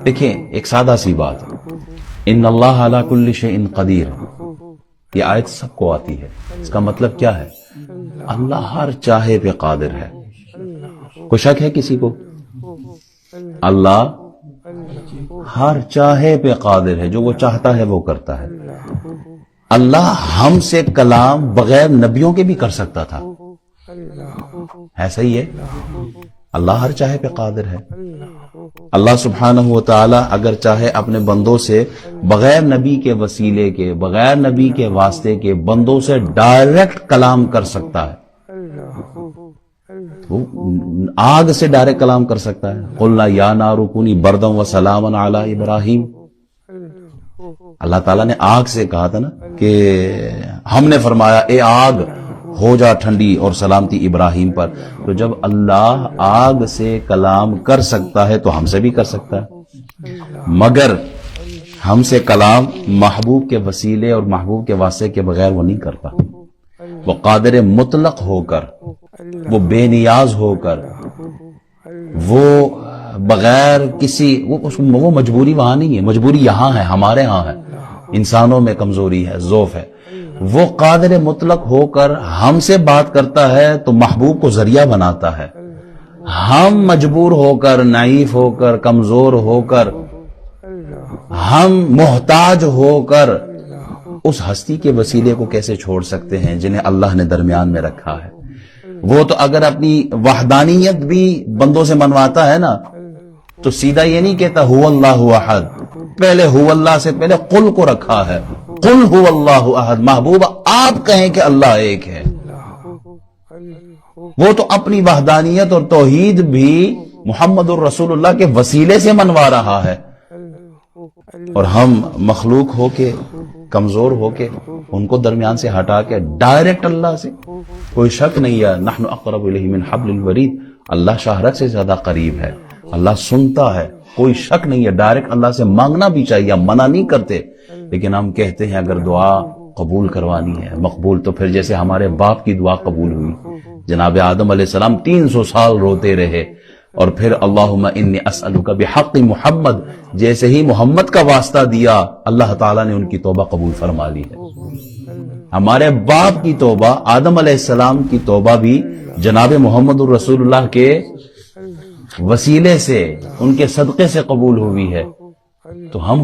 دیکھیں ایک سادہ سی بات، ان اللہ علی کل شیء قدیر، یہ آیت سب کو آتی ہے. اس کا مطلب کیا ہے؟ اللہ ہر چاہے پہ قادر ہے. کوئی شک ہے کسی کو؟ اللہ ہر چاہے پہ قادر ہے، جو وہ چاہتا ہے وہ کرتا ہے. اللہ ہم سے کلام بغیر نبیوں کے بھی کر سکتا تھا، ایسا ہی ہے. اللہ ہر چاہے پہ قادر ہے. اللہ سبحانہ و تعالی اگر چاہے اپنے بندوں سے بغیر نبی کے وسیلے کے، بغیر نبی کے واسطے کے بندوں سے ڈائریکٹ کلام کر سکتا ہے. وہ آگ سے ڈائریکٹ کلام کر سکتا ہے. قلنا یا نار کونی بردا وسلاما علی ابراہیم. اللہ تعالیٰ نے آگ سے کہا تھا نا کہ ہم نے فرمایا اے آگ ہو جا ٹھنڈی اور سلامتی ابراہیم پر. تو جب اللہ آگ سے کلام کر سکتا ہے تو ہم سے بھی کر سکتا ہے، مگر ہم سے کلام محبوب کے وسیلے اور محبوب کے واسطے کے بغیر وہ نہیں کرتا. وہ قادر مطلق ہو کر، وہ بے نیاز ہو کر، وہ بغیر کسی وہ مجبوری وہاں نہیں ہے، مجبوری یہاں ہے، ہمارے ہاں ہے. انسانوں میں کمزوری ہے، ضعف ہے. وہ قادر مطلق ہو کر ہم سے بات کرتا ہے تو محبوب کو ذریعہ بناتا ہے. ہم مجبور ہو کر، نائف ہو کر، کمزور ہو کر، ہم محتاج ہو کر اس ہستی کے وسیلے کو کیسے چھوڑ سکتے ہیں جنہیں اللہ نے درمیان میں رکھا ہے. وہ تو اگر اپنی وحدانیت بھی بندوں سے منواتا ہے نا تو سیدھا یہ نہیں کہتا هو اللہ احد، پہلے هو اللہ سے پہلے قل کو رکھا ہے. قل هو اللہ احد. محبوب آپ کہیں کہ اللہ ایک ہے. وہ تو اپنی وحدانیت اور توحید بھی محمد الرسول اللہ کے وسیلے سے منوا رہا ہے، اور ہم مخلوق ہو کے، کمزور ہو کے ان کو درمیان سے ہٹا کے ڈائریکٹ اللہ سے. کوئی شک نہیں ہے نحن اقرب الیہ من حبل الورید. اللہ شاہرگ سے زیادہ قریب ہے، اللہ سنتا ہے. کوئی شک نہیں ہے ڈائریکٹ اللہ سے مانگنا بھی چاہیے، ہم منع نہیں کرتے. لیکن ہم کہتے ہیں اگر دعا قبول کروانی ہے مقبول، تو پھر جیسے ہمارے باپ کی دعا قبول ہوئی، جناب آدم علیہ السلام 300 سال روتے رہے، اور پھر اللہم انی اسألک بحق محمد، جیسے ہی محمد کا واسطہ دیا اللہ تعالیٰ نے ان کی توبہ قبول فرما لی ہے. ہمارے باپ کی توبہ، آدم علیہ السلام کی توبہ بھی جناب محمد الرسول اللہ کے وسیلے سے، ان کے صدقے سے قبول ہوئی ہے. تو ہم